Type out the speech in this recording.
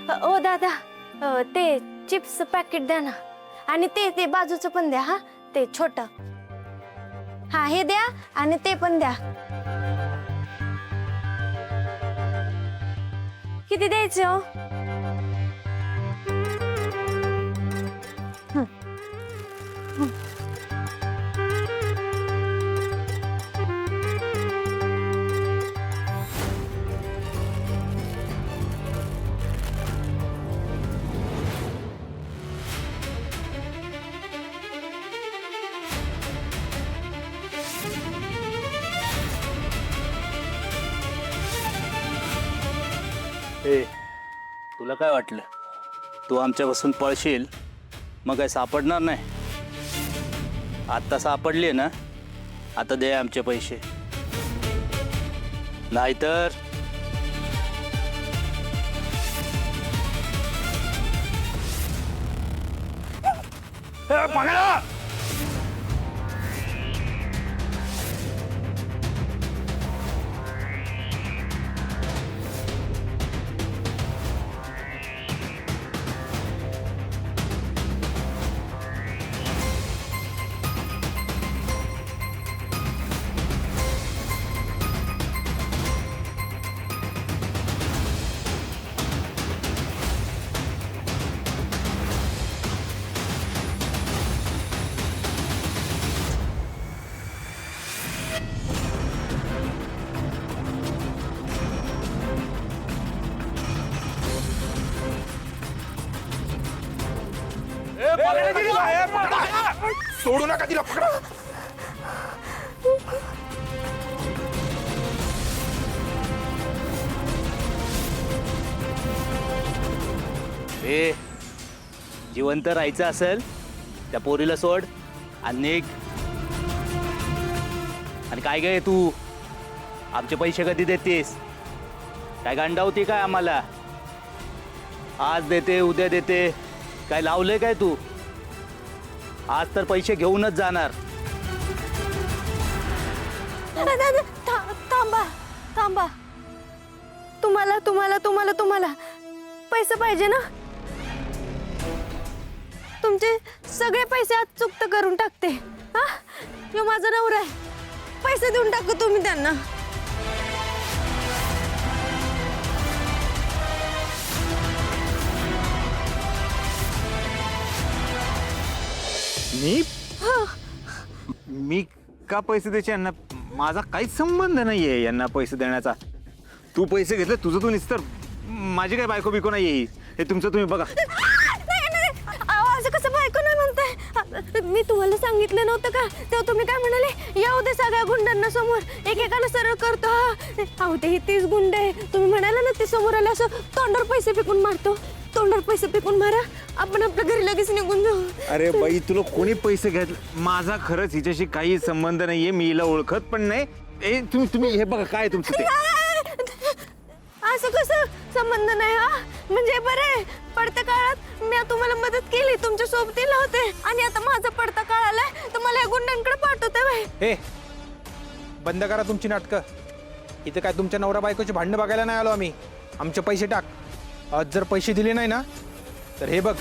ओ दादा, ते chips packet द्या ना, आणि ते बाजूचं पण द्या, हा ते छोट, हा हे द्या आणि ते पण द्या. किती द्यायचे हो? ए, तुला काय वाटलं तू आमच्यापासून पळशील मग काय सापडणार नाही. आत्ता सापडली ना, आता दे आमचे पैसे, नाहीतर सोडू नका तिला, पकडा. ए, जिवंत राहायचं असेल त्या पोरीला सोड आणि निघ. आणि काय गे तू, आमचे पैसे कधी देतेस? काय गांडावती काय आम्हाला? आज देते उद्या देते, काय लावलंय काय तू? आज तर पैसे घेऊनच जाणार. दादा, थांबा थांबा, तुम्हाला तुम्हाला तुम्हाला तुम्हाला पैसे पाहिजे ना? तुमचे सगळे पैसे आज चुकत करून टाकते. हा, ह्यो माझा नवरा आहे, पैसे देऊन टाकू तुम्ही त्यांना. मी का पैसे द्यायचे यांना? माझा काहीच संबंध नाहीये यांना पैसे देण्याचा. तू पैसे घेतले तुझं तू निस्तर, माझी काय बायको बिको नाहीये. हे तुमचं तुम्ही बघा. असं कसं बायको नाही म्हणताय? मी तुम्हाला सांगितलं नव्हतं का तेव्हा तुम्ही काय म्हणाले? येऊ दे सगळ्या गुंडांना समोर, एकेकाला सरळ करतो. हा, अहो ते 30 गुंड आहे, तुम्ही म्हणाला ना ते समोर आले असं तोंडावर पैसे फेकून मारतो. तोंडावर पैसे फेकून मारा, आपण आपल्या घरी लगेच निघून जाऊ. अरे बाई, तुला कोणी पैसे घेतले? माझा खरंच हिच्याशी काही संबंध नाहीये, मी हिला ओळखत पण नाही. तुम्ही हे बघा काय तुमचं ते. असं कसं संबंध नाही? हा म्हणजे बरं, पडत्या काळात मी तुम्हाला मदत केली, तुमच्या सोबतीला होते, आणि आता माझा पडता काळ आलाय तर मला या गुंडांकडे पाठवते बाई. हे बंद करा तुमची नाटकं. इथे काय तुमच्या नवरा बायकोची भांडणं बघायला नाही आलो आम्ही. आमचे पैसे टाक. आज जर पैसे दिले नाही ना तर हे बघ,